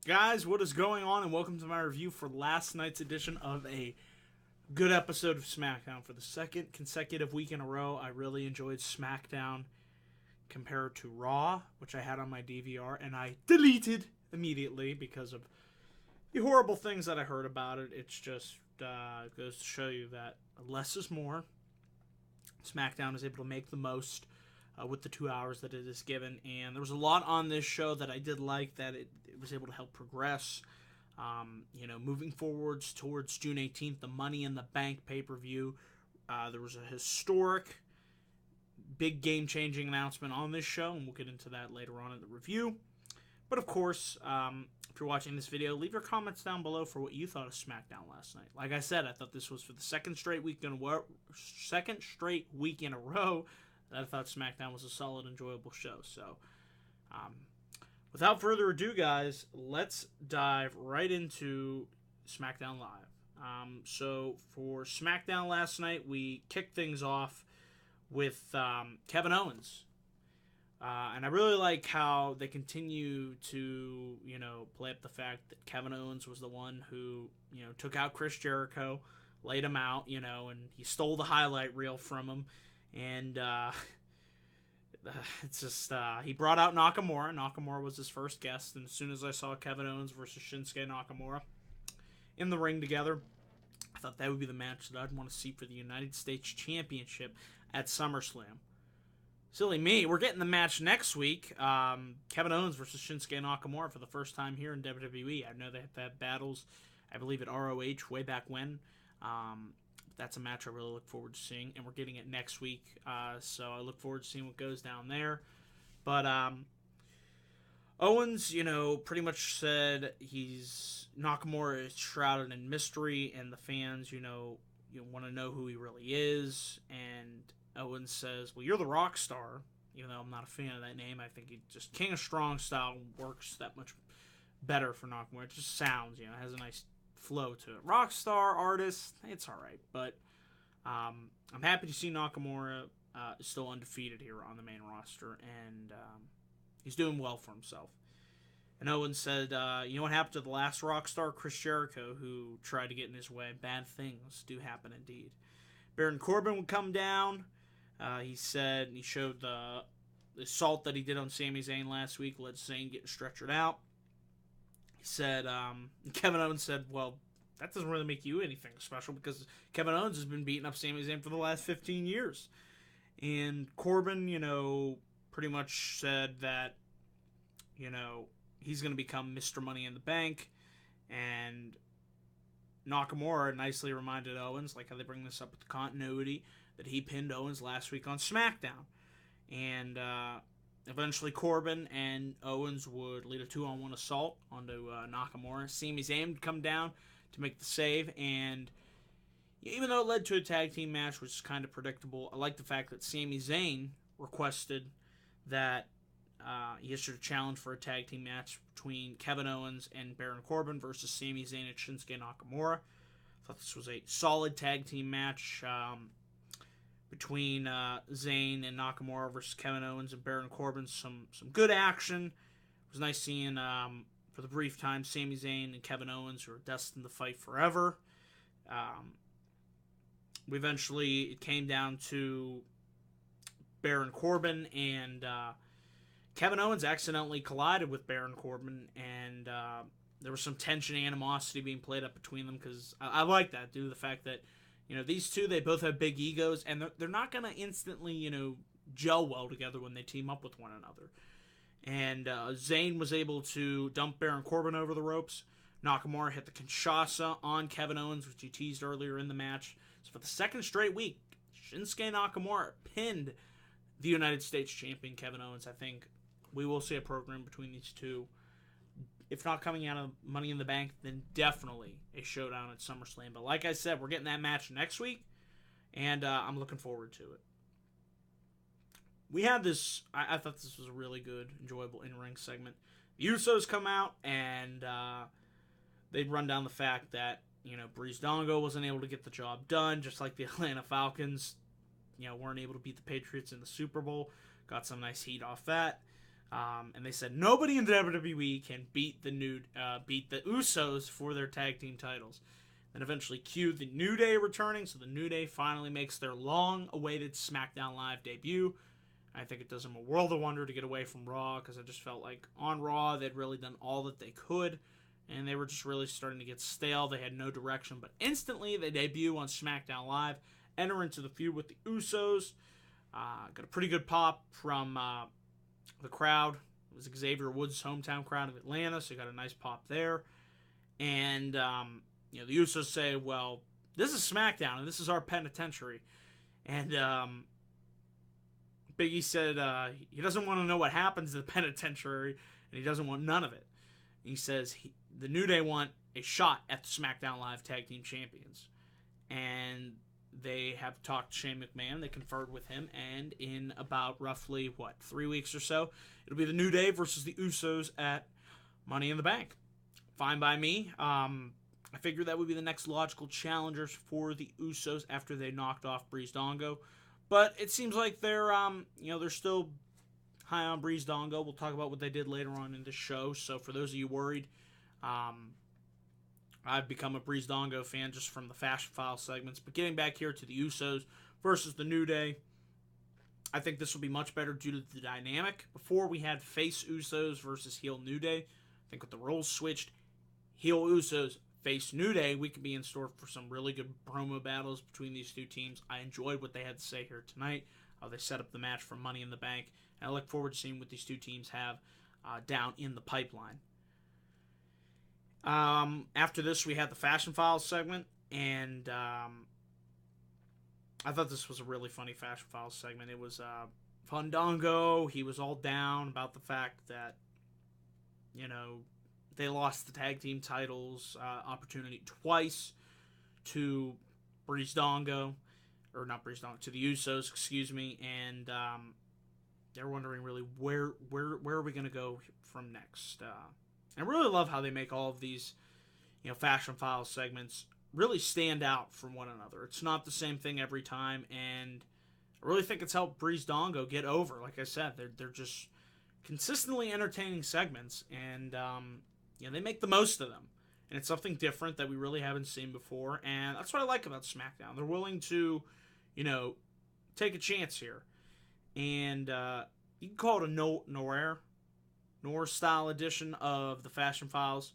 Guys, what is going on, and welcome to my review for last night's edition of a good episode of SmackDown. For the second consecutive week in a row, I really enjoyed SmackDown compared to Raw, which I had on my DVR, and I deleted immediately because of the horrible things that I heard about it. It's just goes to show you that less is more. SmackDown is able to make the most with the 2 hours that it is given, and there was a lot on this show that I did like, that it was able to help progress. Moving forwards towards June 18th, the Money in the Bank pay-per-view. There was a historic, big game-changing announcement on this show, and we'll get into that later on in the review. But of course, if you're watching this video, leave your comments down below for what you thought of SmackDown last night. Like I said, I thought this was for the second straight week in a row. I thought SmackDown was a solid, enjoyable show. So, without further ado, guys, let's dive right into SmackDown Live. So, for SmackDown last night, we kicked things off with Kevin Owens. And I really like how they continue to, play up the fact that Kevin Owens was the one who, took out Chris Jericho, laid him out, and he stole the highlight reel from him. And it's just, he brought out Nakamura. Nakamura was his first guest. And as soon as I saw Kevin Owens versus Shinsuke Nakamura in the ring together, I thought that would be the match that I'd want to see for the United States Championship at SummerSlam. Silly me. We're getting the match next week. Kevin Owens versus Shinsuke Nakamura for the first time here in WWE. I know they have had battles, I believe, at ROH way back when. That's a match I really look forward to seeing, and we're getting it next week, so I look forward to seeing what goes down there. But Owens, pretty much said Nakamura is shrouded in mystery, and the fans, you want to know who he really is. And Owens says, well, you're the rock star, even though I'm not a fan of that name. I think King of Strong style works that much better for Nakamura. It just sounds, it has a nice flow to it. Rock star, artist, it's alright, but I'm happy to see Nakamura still undefeated here on the main roster, and he's doing well for himself. And Owens said, you know what happened to the last rock star, Chris Jericho, who tried to get in his way? Bad things do happen indeed. Baron Corbin would come down. He said, he showed the assault that he did on Sami Zayn last week, led Zayn getting stretchered out. He said, Kevin Owens said, well, that doesn't really make you anything special because Kevin Owens has been beating up Sami Zayn for the last 15 years. And Corbin, pretty much said that, he's going to become Mr. Money in the Bank. And Nakamura nicely reminded Owens, like how they bring this up with the continuity, that he pinned Owens last week on SmackDown. And eventually Corbin and Owens would lead a 2-on-1 assault onto Nakamura. Sami Zayn would come down to make the save, and even though it led to a tag team match, which is kind of predictable, I like the fact that Sami Zayn requested that he issued a challenge for a tag team match between Kevin Owens and Baron Corbin versus Sami Zayn and Shinsuke Nakamura. I thought this was a solid tag team match between Zayn and Nakamura versus Kevin Owens and Baron Corbin. Some good action. It was nice seeing, for the brief time, Sami Zayn and Kevin Owens, who are destined to fight forever. It came down to Baron Corbin, and Kevin Owens accidentally collided with Baron Corbin, and there was some tension and animosity being played up between them, because I like that, due to the fact that these two, they both have big egos, and they're not going to instantly, gel well together when they team up with one another. And Zayn was able to dump Baron Corbin over the ropes. Nakamura hit the Kinshasa on Kevin Owens, which he teased earlier in the match. So for the second straight week, Shinsuke Nakamura pinned the United States champion Kevin Owens. I think we will see a program between these two. If not coming out of Money in the Bank, then definitely a showdown at SummerSlam. But like I said, we're getting that match next week, and I'm looking forward to it. We had this, I thought this was a really good, enjoyable in-ring segment. The Usos come out, and they'd run down the fact that, Breeze Dongo wasn't able to get the job done, just like the Atlanta Falcons, weren't able to beat the Patriots in the Super Bowl. Got some nice heat off that. And they said nobody in WWE can beat the Usos for their tag team titles. Then eventually cued the New Day returning, so the New Day finally makes their long-awaited SmackDown Live debut. I think it does them a world of wonder to get away from Raw, because I just felt like on Raw they'd really done all that they could, and they were just really starting to get stale. They had no direction, but instantly they debut on SmackDown Live, enter into the feud with the Usos. Got a pretty good pop from the crowd. It was Xavier Woods' hometown crowd of Atlanta, so you got a nice pop there. And the Usos say, well, this is SmackDown, and this is our penitentiary. And Big E said he doesn't want to know what happens to the penitentiary, and he doesn't want none of it. And he says the New Day want a shot at the SmackDown Live Tag Team Champions. And they have talked to Shane McMahon. They conferred with him, and in about roughly, 3 weeks or so, it'll be the New Day versus the Usos at Money in the Bank. Fine by me. I figured that would be the next logical challengers for the Usos after they knocked off Breezango. But it seems like they're still high on Breezango. We'll talk about what they did later on in the show. So for those of you worried, I've become a Breezango fan just from the Fashion File segments. But getting back here to the Usos versus the New Day, I think this will be much better due to the dynamic. Before we had face Usos versus heel New Day. I think with the roles switched, heel Usos face New Day, we could be in store for some really good promo battles between these two teams. I enjoyed what they had to say here tonight, how they set up the match for Money in the Bank, and I look forward to seeing what these two teams have down in the pipeline. After this, we had the Fashion Files segment, and I thought this was a really funny Fashion Files segment. It was Fandango. He was all down about the fact that, they lost the tag team titles opportunity twice to Breezango, or not Breezango, to the Usos, excuse me, and they're wondering really where are we going to go from next. I really love how they make all of these, Fashion Files segments really stand out from one another. It's not the same thing every time, and I really think it's helped Breezango get over. Like I said, they're just consistently entertaining segments, and they make the most of them. And it's something different that we really haven't seen before, and that's what I like about SmackDown. They're willing to, take a chance here. And you can call it a Noir-style edition of the Fashion Files.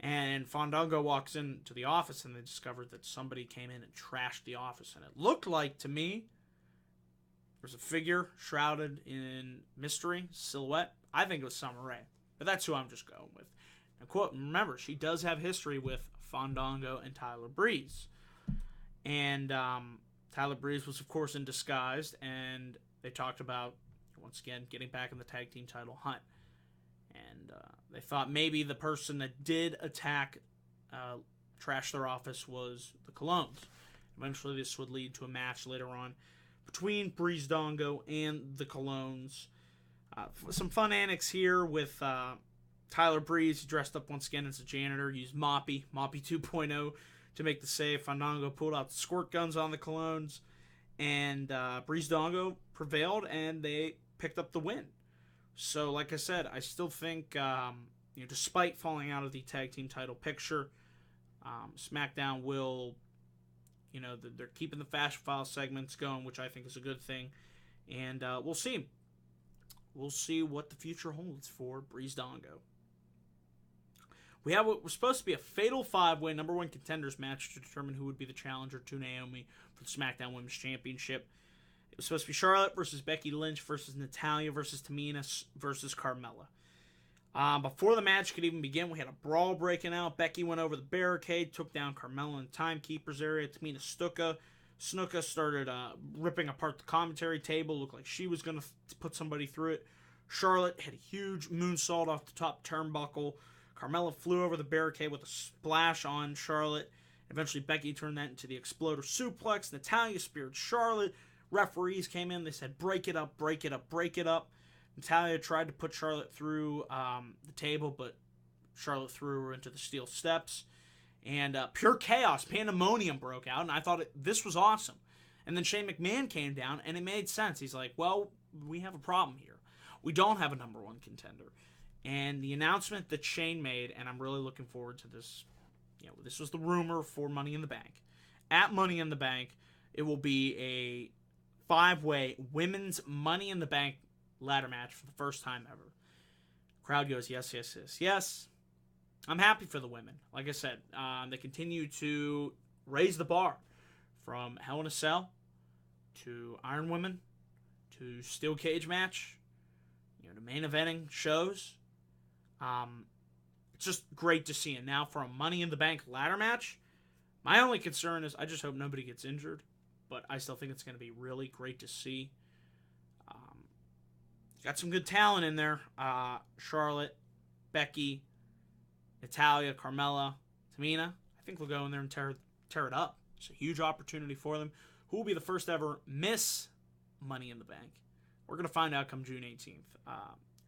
And Fandango walks into the office, and they discover that somebody came in and trashed the office. And it looked like, to me, there's a figure shrouded in mystery, silhouette. I think it was Summer Rae. But that's who I'm just going with. And quote, remember, she does have history with Fandango and Tyler Breeze. And Tyler Breeze was, of course, in disguise, and they talked about, once again, getting back in the tag team title hunt. And they thought maybe the person that did trash their office was the Colognes. Eventually, this would lead to a match later on between Breezango and the Colognes. Some fun antics here with Tyler Breeze. He dressed up once again as a janitor, used Moppy 2.0 to make the save. Fandango pulled out the squirt guns on the Colognes, and Breezango prevailed, and they picked up the win. So, like I said, I still think, despite falling out of the tag team title picture, SmackDown will, they're keeping the Fashion File segments going, which I think is a good thing. And we'll see. We'll see what the future holds for Breezango. We have what was supposed to be a fatal 5-way number one contenders match to determine who would be the challenger to Naomi for the SmackDown Women's Championship. It was supposed to be Charlotte versus Becky Lynch versus Natalya versus Tamina versus Carmella. Before the match could even begin, we had a brawl breaking out. Becky went over the barricade, took down Carmella in the timekeeper's area. Tamina Snuka started ripping apart the commentary table. Looked like she was going to put somebody through it. Charlotte had a huge moonsault off the top turnbuckle. Carmella flew over the barricade with a splash on Charlotte. Eventually, Becky turned that into the Exploder Suplex. Natalya speared Charlotte. Referees came in. They said, break it up, break it up, break it up. Natalya tried to put Charlotte through the table, but Charlotte threw her into the steel steps. And pure chaos, pandemonium broke out, and I thought this was awesome. And then Shane McMahon came down, and it made sense. He's like, well, we have a problem here. we don't have a number one contender. And the announcement that Shane made, and I'm really looking forward to this, this was the rumor for Money in the Bank. At Money in the Bank, it will be a 5-way women's Money in the Bank ladder match for the first time ever. Crowd goes, yes, yes, yes, yes. I'm happy for the women. Like I said, they continue to raise the bar from Hell in a Cell to Iron Women to Steel Cage match, to main eventing shows. It's just great to see. And now for a Money in the Bank ladder match, my only concern is I just hope nobody gets injured, but I still think it's going to be really great to see. Got some good talent in there. Charlotte, Becky, Natalya, Carmella, Tamina. I think they'll go in there and tear it up. It's a huge opportunity for them. Who will be the first ever Miss Money in the Bank? We're going to find out come June 18th.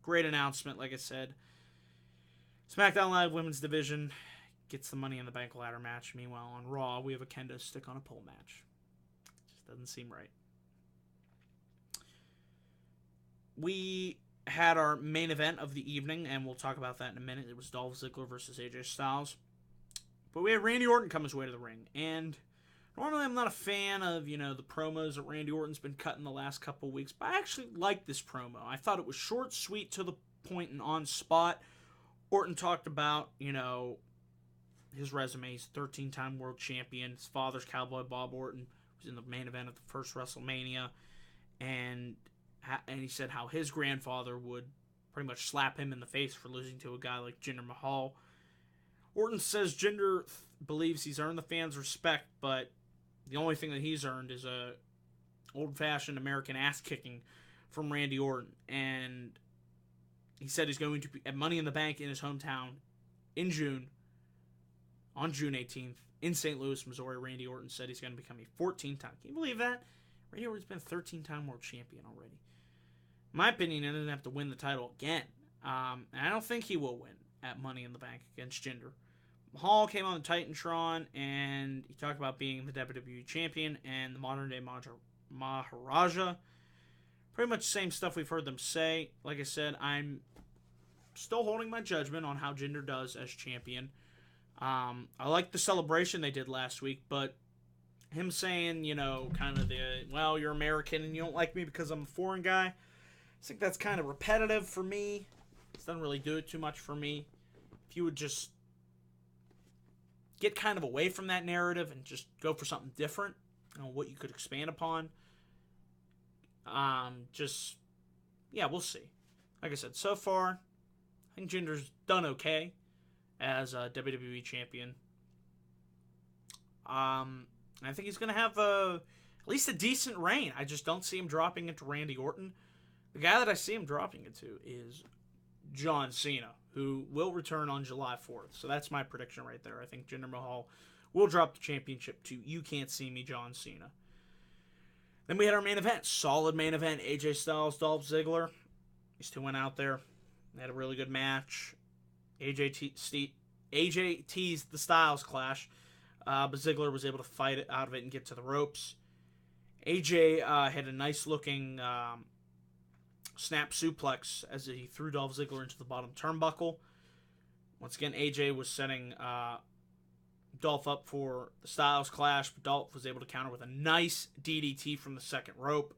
Great announcement, like I said. SmackDown Live Women's Division gets the Money in the Bank ladder match. Meanwhile, on Raw, we have a kendo stick on a pole match. Just doesn't seem right. We had our main event of the evening, and we'll talk about that in a minute. It was Dolph Ziggler versus AJ Styles. But we had Randy Orton come his way to the ring. And normally I'm not a fan of, the promos that Randy Orton's been cutting the last couple of weeks. But I actually liked this promo. I thought it was short, sweet, to the point, and on spot. Orton talked about, his resume. He's a 13-time world champion. His father's Cowboy Bob Orton. He was in the main event of the first WrestleMania. And he said how his grandfather would pretty much slap him in the face for losing to a guy like Jinder Mahal. Orton says Jinder believes he's earned the fans' respect, but the only thing that he's earned is a old-fashioned American ass-kicking from Randy Orton. And he said he's going to be at Money in the Bank in his hometown in June, on June 18th, in St. Louis, Missouri. Randy Orton said he's going to become a 14-time. Can you believe that? Randy Orton's been a 13-time world champion already. In my opinion, he doesn't have to win the title again. And I don't think he will win at Money in the Bank against Jinder. Mahal came on the Titantron, and he talked about being the WWE champion and the modern-day Maharaja. Pretty much the same stuff we've heard them say. Like I said, I'm still holding my judgment on how Jinder does as champion. I like the celebration they did last week, but him saying, kind of you're American and you don't like me because I'm a foreign guy, I think that's kind of repetitive for me. It doesn't really do it too much for me. If you would just get kind of away from that narrative and just go for something different, what you could expand upon. We'll see. Like I said, so far, I think Jinder's done okay as a WWE champion. I think he's going to have at least a decent reign. I just don't see him dropping into Randy Orton. The guy that I see him dropping into is John Cena, who will return on July 4th. So that's my prediction right there. I think Jinder Mahal will drop the championship to You Can't See Me, John Cena. Then we had our main event. Solid main event. AJ Styles, Dolph Ziggler. These two went out there. They had a really good match. AJ teased the Styles clash. But Ziggler was able to fight it out of it and get to the ropes. AJ had a nice-looking snap suplex as he threw Dolph Ziggler into the bottom turnbuckle. Once again, AJ was setting Dolph up for the Styles clash, but Dolph was able to counter with a nice DDT from the second rope.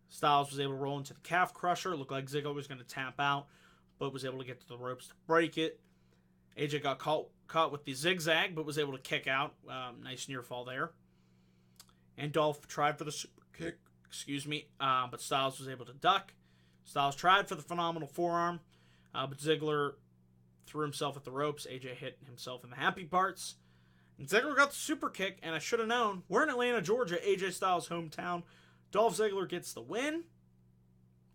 Styles was able to roll into the calf crusher. It looked like Ziggler was going to tap out, but was able to get to the ropes to break it. AJ got caught with the zigzag, but was able to kick out. Nice near fall there. And Dolph tried for the super kick, but Styles was able to duck. Styles tried for the phenomenal forearm, but Ziggler threw himself at the ropes. AJ hit himself in the happy parts. And Ziggler got the super kick, and I should have known. We're in Atlanta, Georgia, AJ Styles' hometown. Dolph Ziggler gets the win.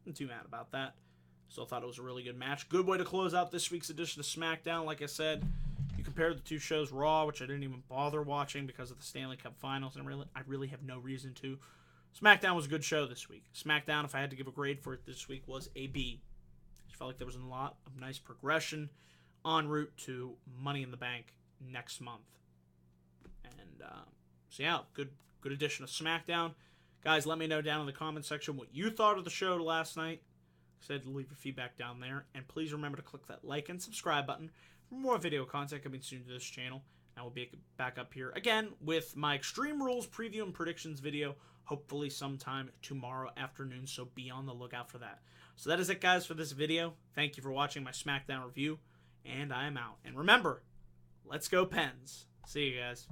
I'm too mad about that. Still thought it was a really good match. Good way to close out this week's edition of SmackDown. Like I said, you compare the two shows, Raw, which I didn't even bother watching because of the Stanley Cup Finals, and I really have no reason to. SmackDown was a good show this week. SmackDown, if I had to give a grade for it this week, was a B. I felt like there was a lot of nice progression en route to Money in the Bank next month. And, good edition of SmackDown. Guys, let me know down in the comment section what you thought of the show last night. excited to leave your feedback down there. And please remember to click that like and subscribe button for more video content coming soon to this channel. And I will be back up here again with my Extreme Rules preview and predictions video, hopefully sometime tomorrow afternoon, so be on the lookout for that. So that is it, guys, for this video. Thank you for watching my SmackDown review, and I am out. And remember, let's go Pens. See you guys.